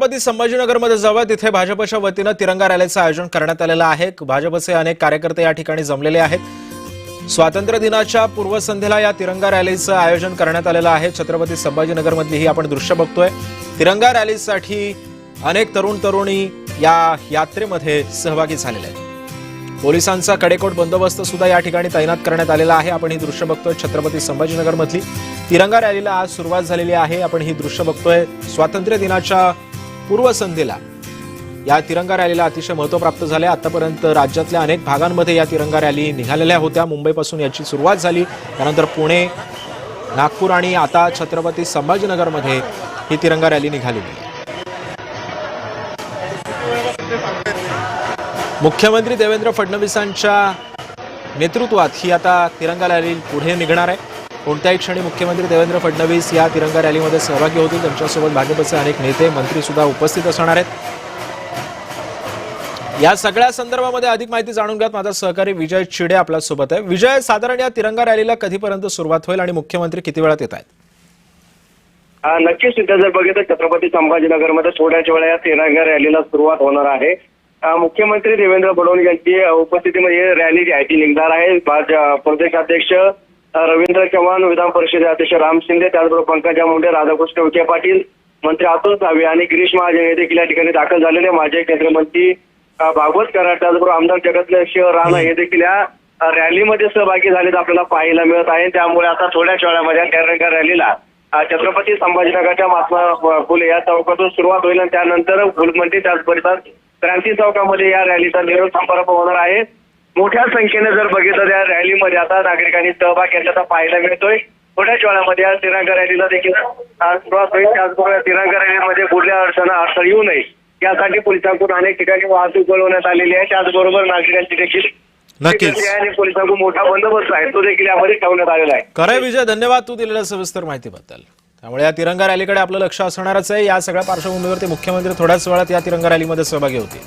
छत्रपती संभाजीनगरमध्ये जवळ तिथे भाजपच्या वतीने तिरंगा रॅलीचं आयोजन करण्यात आलेलं आहे। भाजपचे अनेक कार्यकर्ते या ठिकाणी जमलेले आहेत। स्वातंत्र्य दिनाच्या पूर्वसंध्येला या तिरंगा रॅलीचं आयोजन करण्यात आलेलं आहे। छत्रपती संभाजीनगरमधली ही आपण दृश्य बघतोय। तिरंगा रॅलीसाठी अनेक तरुण तरुणी या यात्रेमध्ये सहभागी झालेले आहेत। पोलिसांचा कडेकोट बंदोबस्त सुद्धा या ठिकाणी तैनात करण्यात आलेला आहे। आपण ही दृश्य बघतोय छत्रपती संभाजीनगरमधली तिरंगा रॅलीला आज सुरुवात झालेली आहे। आपण ही दृश्य बघतोय। स्वातंत्र्य दिनाच्या पूर्वसंध्येला या तिरंगा रॅलीला अतिशय महत्त्व प्राप्त झाले। आतापर्यंत राज्यातल्या अनेक भागांमध्ये या तिरंगा रॅली निघालेल्या होत्या। मुंबईपासून याची सुरुवात झाली, त्यानंतर पुणे, नागपूर आणि आता छत्रपती संभाजीनगरमध्ये ही तिरंगा रॅली निघालेली। मुख्यमंत्री देवेंद्र फडणवीसांच्या नेतृत्वात ही आता तिरंगा रॅली पुढे निघणार आहे। कोणत्याही क्षणी मुख्यमंत्री देवेंद्र फडणवीस या तिरंगा रॅलीमध्ये सहभागी होतील। त्यांच्यासोबत भाजपचे अनेक नेते मंत्री सुद्धा उपस्थित असणार आहेत। या सगळ्या संदर्भामध्ये अधिक माहिती जाणून घ्यात माझा सहकारी विजय चिडे आपल्या सोबत आहे। विजय, साधारण या तिरंगा रॅलीला कधीपर्यंत सुरुवात होईल आणि मुख्यमंत्री किती वेळात येत आहेत? नक्कीच जर बघितलं छत्रपती संभाजीनगरमध्ये थोड्याच वेळा या तिरंगा रॅलीला सुरुवात होणार आहे। मुख्यमंत्री देवेंद्र फडणवीस यांची उपस्थितीमध्ये रॅली जी आहे ती निघणार आहे। प्रदेशाध्यक्ष रवींद्र चव्हाण, विधान परिषद अध्यक्ष राम शिंदे, त्याचबरोबर पंकजा मुंडे, राधाकृष्ण विखे पाटील, मंत्री अतुल सावे आणि गिरीश महाजन हे देखील या ठिकाणी दाखल झालेले। माजी केंद्रीय मंत्री भागवत कराड, त्याचबरोबर आमदार जगदलक्ष्मी राणा हे देखील या रॅलीमध्ये सहभागी झालेत आपल्याला पाहायला मिळत आहे। त्यामुळे आता थोड्याच वेळामध्ये तिरंगा रॅलीला छत्रपती संभाजीनगरच्या महात्मा फुले या चौकातून सुरुवात होईल आणि त्यानंतर फुलमंडी त्याच परिसरात क्रांती चौकामध्ये या रॅलीचा निरोप समारंभ होणार आहे। मोठ्या संख्येने जर बघितलं त्या रॅलीमध्ये आता नागरिकांनी सहभाग घेतल्याचा पाहायला मिळतोय। थोड्याच वेळामध्ये या तिरंगा रॅलीला देखील सुरुवात होईल। त्याचबरोबर तिरंगा रॅलीमध्ये कुठल्या अडचण येऊ नये यासाठी पोलिसांकडून अनेक ठिकाणी वाहतूक वळवण्यात आलेली आहे। त्याचबरोबर नागरिकांची देखील नक्कीच आणि पोलिसांकडून मोठा बंदोबस्त आहे तो देखील यामध्ये ठेवण्यात आलेला आहे। खरंय विजय, धन्यवाद तू दिलेल्या सविस्तर माहितीबद्दल। त्यामुळे या तिरंगा रॅलीकडे आपलं लक्ष असणारच आहे। या सगळ्या पार्श्वभूमीवरती मुख्यमंत्री थोड्याच वेळात या तिरंगा रॅलीमध्ये सहभागी होतील।